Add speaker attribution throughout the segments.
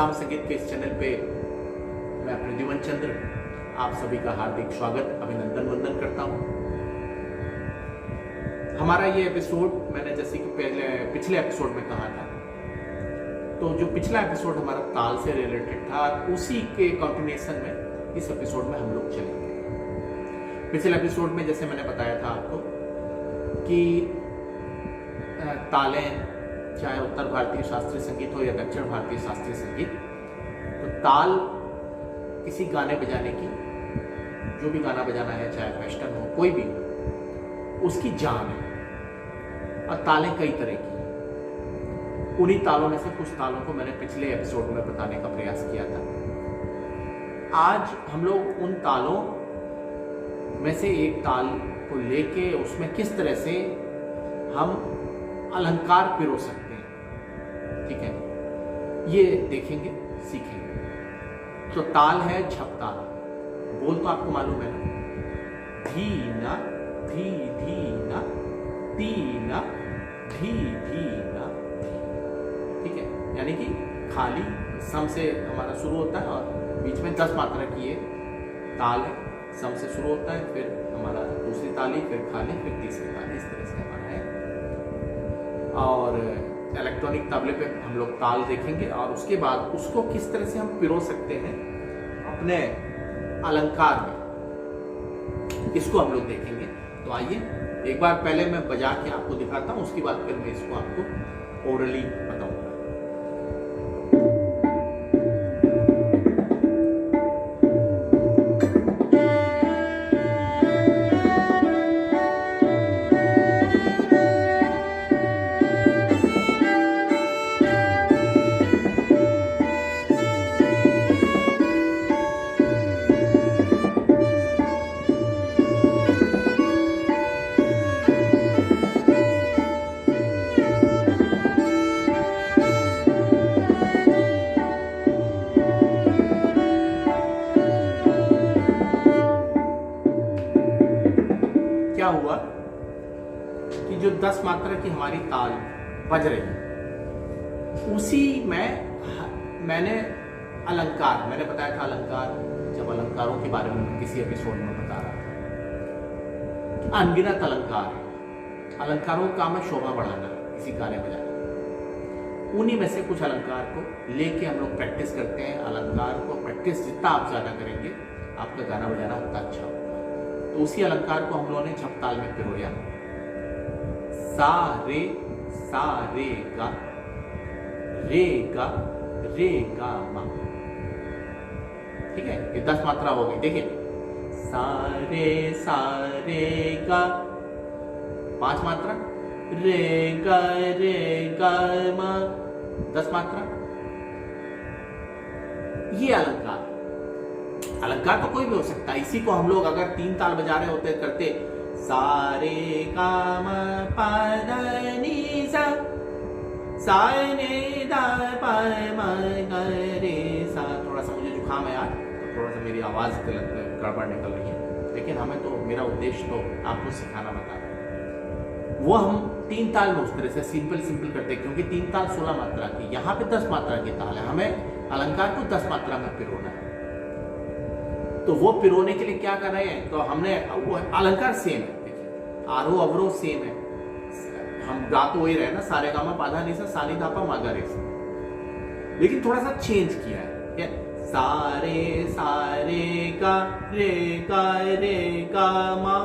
Speaker 1: निजाम संगीत के इस चैनल पे मैं प्रद्युमन चंद्र आप सभी का हार्दिक स्वागत अभिनंदन वंदन करता हूँ। हमारा ये एपिसोड मैंने जैसे कि पहले पिछले एपिसोड में कहा था, तो जो पिछला एपिसोड हमारा ताल से रिलेटेड था, उसी के कंटिन्यूएशन में इस एपिसोड में हम लोग चलेंगे। पिछले एपिसोड में जैसे मैंने बताया था आपको कि तालें, चाहे उत्तर भारतीय शास्त्रीय संगीत हो या दक्षिण भारतीय शास्त्रीय संगीत, तो ताल किसी गाने बजाने की, जो भी गाना बजाना है, चाहे वेस्टर्न हो कोई भी, उसकी जान है। और तालें कई तरह की हैं। उन्हीं तालों में से कुछ तालों को मैंने पिछले एपिसोड में बताने का प्रयास किया था। आज हम लोग उन तालों में से एक ताल को लेके उसमें किस तरह से हम अलंकार पिरो सकते हैं, ठीक है, ये देखेंगे, सीखेंगे। तो ताल है झपताल। बोल तो आपको मालूम है ना, धी ना धी धी ना ती ना धी धी ना धी, ठीक है। यानी कि खाली सम से हमारा शुरू होता है और बीच में 10 मात्रा की ये ताल है। सम से शुरू होता है, फिर हमारा दूसरी ताली, फिर खाली, फिर तीसरी ताली, इस तरह से हमारा है। और इलेक्ट्रॉनिक तबले पे हम लोग ताल देखेंगे और उसके बाद उसको किस तरह से हम पिरो सकते हैं अपने अलंकार में, इसको हम लोग देखेंगे। तो आइए एक बार पहले मैं बजा के आपको दिखाता हूँ, उसके बाद फिर मैं इसको आपको ओरली बताऊंगा। क्या हुआ कि जो 10 मात्रा की हमारी ताल बज रही है, उसी में मैंने अलंकार, मैंने बताया था अलंकार, जब अलंकारों के बारे में किसी एपिसोड में बता रहा था कि अनगिनत अलंकार है। अलंकारों का काम है शोभा बढ़ाना, किसी गाने बजाने। उन्हीं में से कुछ अलंकार को लेके हम लोग प्रैक्टिस करते हैं। अलंकार को प्रैक्टिस जितना आप ज्यादा करेंगे, आपका गाना बजाना उतना अच्छा होगा। तो उसी अलंकार को हम लोगों ने झपताल में पिरोया। सा रे गा रे गा मा, ठीक है। ये 10 मात्रा हो गई। देखिए, सा रे गा 5 मात्रा, रे गा मा 10 मात्रा। ये अलंकार तो कोई भी हो सकता है। इसी को हम लोग अगर 3 ताल बजा रहे होते करते, सा रे गा मा पा धा नी सा, सा रे दा पा मा गा रे सा। थोड़ा सा मुझे जुकाम है यार, तो थोड़ा सा मेरी आवाज गड़बड़ निकल रही है, लेकिन हमें तो, मेरा उद्देश्य तो आपको सिखाना बता रहा है। वो हम 3 ताल में उस तरह से सिंपल करते, क्योंकि 3 ताल 16 मात्रा की, यहाँ पे 10 मात्रा की ताल है। हमें अलंकार को 10 मात्रा में पिरोना है। तो वो पिरोने के लिए क्या कर रहे हैं, तो हमने वो अलंकार सेम है, देखिए, आरोह अवरोह सेम है। हम गा तो वही रहे ना, सारे गामा पाधा नी सा, सा नी धा पा मा गा रे सा, लेकिन थोड़ा सा चेंज किया है। क्या? सारे गा मा,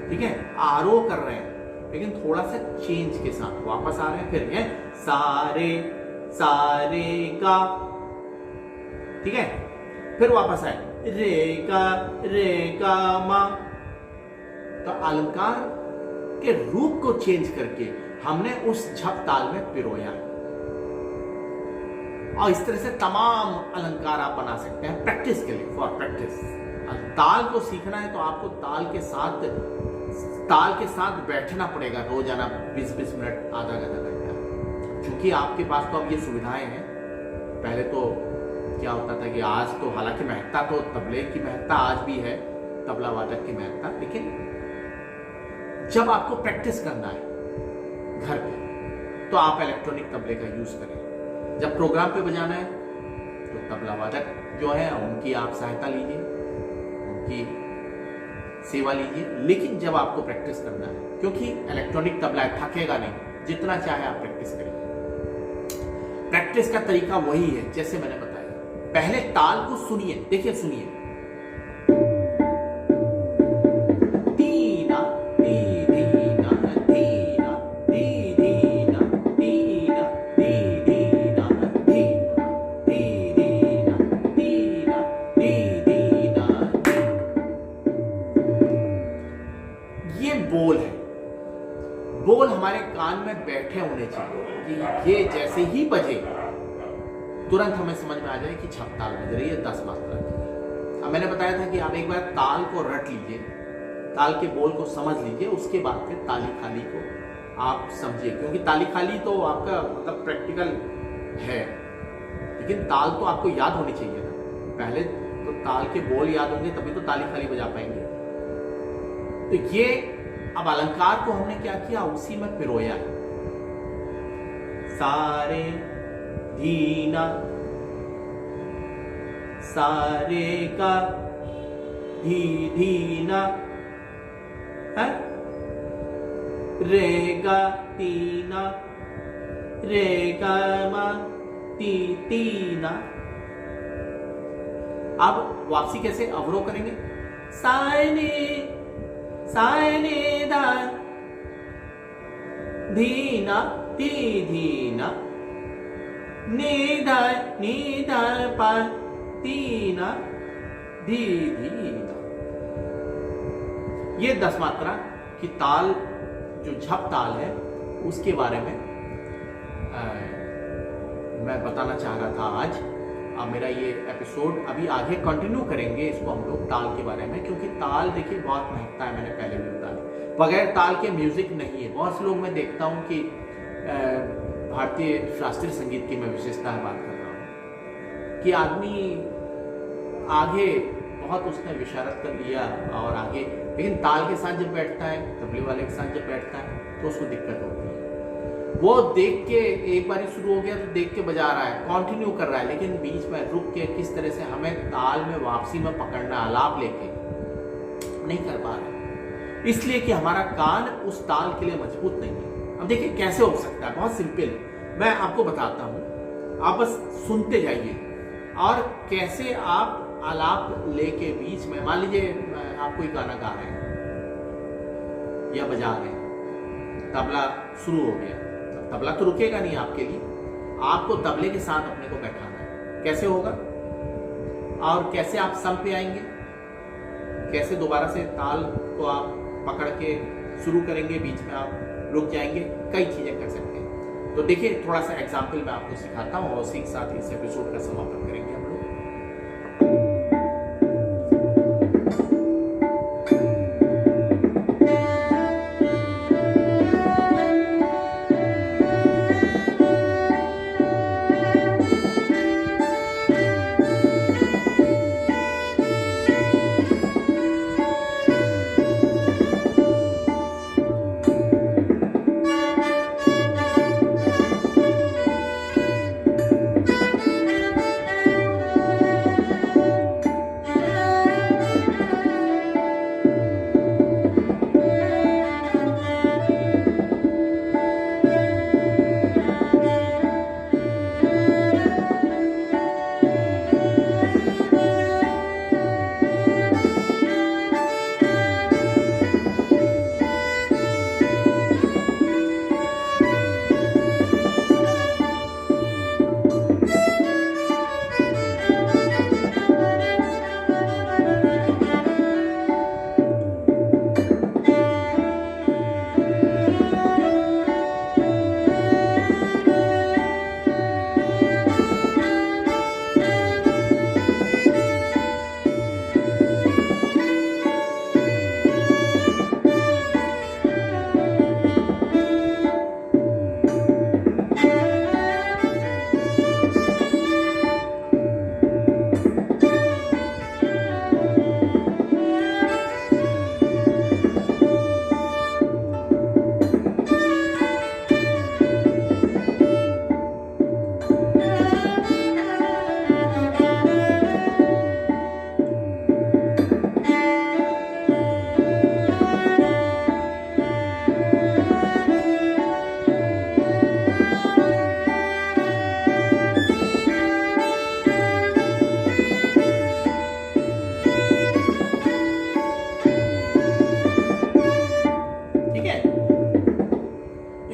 Speaker 1: ठीक है। आरोह कर रहे हैं, लेकिन थोड़ा सा चेंज के साथ वापस आ रहे हैं। फिर है सारे गा, ठीक है। फिर वापस आए रे गा मा। तो अलंकार के रूप को चेंज करके हमने उस झप ताल में पिरोया। और इस तरह से तमाम अलंकार आप बना सकते हैं प्रैक्टिस के लिए, फॉर प्रैक्टिस। ताल को सीखना है तो आपको ताल के साथ बैठना पड़ेगा रोजाना 20-20 मिनट, आधा घंटा। क्योंकि आपके पास तो अब ये सुविधाएं हैं। पहले तो क्या होता था कि आज तो हालांकि महत्ता तो तबले की महत्ता आज भी है, तबला वादक की महत्ता, लेकिन जब आपको प्रैक्टिस करना है घर पे, तो आप इलेक्ट्रॉनिक तबले का यूज करें। जब प्रोग्राम पे बजाना है तो तबला वादक जो है उनकी आप सहायता लीजिए, उनकी सेवा लीजिए। लेकिन जब आपको प्रैक्टिस करना है, क्योंकि इलेक्ट्रॉनिक तबला है, थकेगा नहीं, जितना चाहे आप प्रैक्टिस करिए। प्रैक्टिस का तरीका वही है जैसे मैंने बताया, पहले ताल को सुनिए, देखिए सुनिए, तीना ती धीना धीना ती धीना तीना ती धीना धीना ती धीना तीना ती धीना। ये बोल है, बोल हमारे कान में बैठे होने चाहिए कि ये जैसे ही बजे तुरंत हमें समझ में आ जाए कि छप ताल बज रही है 10 मात्रा की। अब मैंने बताया था कि आप एक बार ताल को रट लीजिए, ताल के बोल को समझ लीजिए, उसके बाद फिर ताली खाली को आप समझिए, क्योंकि ताली खाली तो आपका मतलब प्रैक्टिकल है, लेकिन ताल तो आपको याद होनी चाहिए ना। पहले तो ताल के बोल याद होंगे तभी तो ताली खाली बजा पाएंगे। तो ये अब अलंकार को हमने क्या किया, उसी में पिरोया है। सारे धीना, सारे का धी धीना है, रे गा तीना, रे गा मा ती तीना। अब वापसी कैसे अवरोह करेंगे, सायने सायने दा धीना ती धीना नीधा नीधा पा तीना धी धीना। ये 10 मात्रा की ताल जो झप ताल है उसके बारे में मैं बताना चाह रहा था आज। अब मेरा ये एपिसोड अभी आगे कंटिन्यू करेंगे इसको हम लोग ताल के बारे में, क्योंकि ताल देखिए बहुत महत्ता है, मैंने पहले भी बताया। बगैर ताल के म्यूजिक नहीं है। बहुत से लोग मैं देखता हूँ कि भारतीय शास्त्रीय संगीत की मैं विशेषता बात कर रहा हूँ कि आदमी आगे बहुत उसने विशारद कर लिया और आगे, लेकिन ताल के साथ जब बैठता है, तबले वाले के साथ जब बैठता है तो उसको दिक्कत होती है। वो देख के एक बार शुरू हो गया तो देख के बजा रहा है, कंटिन्यू कर रहा है, लेकिन बीच में रुक के किस तरह से हमें ताल में वापसी में पकड़ना, आलाप लेके नहीं कर पा रहा, इसलिए कि हमारा कान उस ताल के लिए मजबूत नहीं है। अब देखिए कैसे हो सकता है, बहुत सिंपल है, मैं आपको बताता हूँ, आप बस सुनते जाइए और कैसे आप आलाप लेके बीच में, मान लीजिए आप कोई गाना गा रहे हैं या बजा रहे हैं, तबला शुरू हो गया, तबला तो रुकेगा नहीं आपके लिए, आपको तबले के साथ अपने को बैठाना है। कैसे होगा और कैसे आप सम पे आएंगे, कैसे दोबारा से ताल को आप पकड़ के शुरू करेंगे, बीच में आप रुक जाएंगे, कई चीजें कर सकते हैं। तो देखिए थोड़ा सा एग्जाम्पल मैं आपको सिखाता हूँ और उसी के साथ इस एपिसोड का समापन करेंगे हम लोग।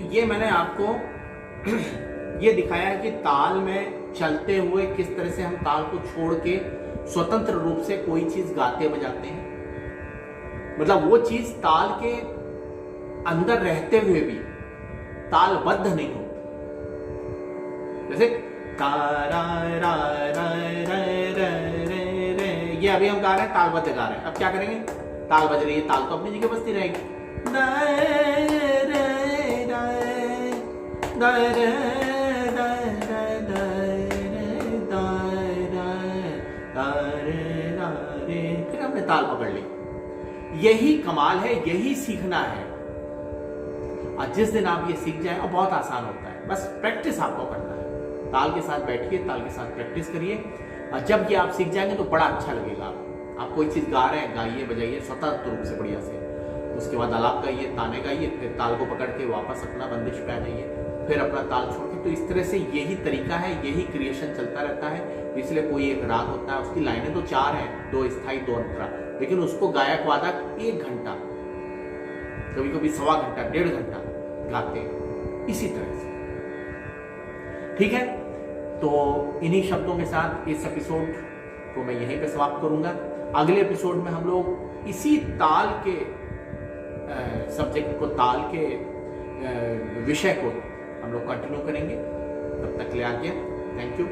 Speaker 1: ये मैंने आपको ये दिखाया है कि ताल में चलते हुए किस तरह से हम ताल को छोड़ के स्वतंत्र रूप से कोई चीज गाते बजाते हैं। मतलब वो चीज ताल के अंदर रहते हुए भी तालबद्ध नहीं हो। जैसे ता रा रा रा रा रा रे रे, ये अभी हम गा रहे हैं, तालबद्ध गा रहे हैं। अब क्या करेंगे, ताल बज रही है, ताल तो अपनी जगह बजती रहेगी। फिर हमने ताल पकड़ ली। यही कमाल है, यही सीखना है। और जिस दिन आप ये सीख जाए, और बहुत आसान होता है, बस प्रैक्टिस आपको करना है। ताल के साथ बैठिए, ताल के साथ प्रैक्टिस करिए, और जब ये आप सीख जाएंगे तो बड़ा अच्छा लगेगा। आप कोई चीज गा रहे हैं, गाइए बजाइए स्वतंत्र रूप से बढ़िया से। उसके बाद आलाप गाइए, ताने गाइए, फिर ताल को पकड़ के वापस अपना बंदिश पे आ जाइए, फिर अपना ताल छोड़ के। तो इस तरह से यही तरीका है, यही क्रिएशन चलता रहता है। इसलिए कोई एक राग होता है, उसकी लाइनें तो 4 हैं, 2 स्थायी 2 अंतरा, लेकिन उसको गायक वादक 1 घंटा, कभी कभी 1.25 घंटा, 1.5 घंटा गाते हैं इसी तरह से। ठीक है, तो इन्हीं शब्दों के साथ इस एपिसोड को मैं यहीं पे समाप्त करूंगा। अगले एपिसोड में हम लोग इसी ताल के सब्जेक्ट को, ताल के विषय को हम लोग कंटिन्यू करेंगे। तब तक के लिए आज्ञा। Thank you.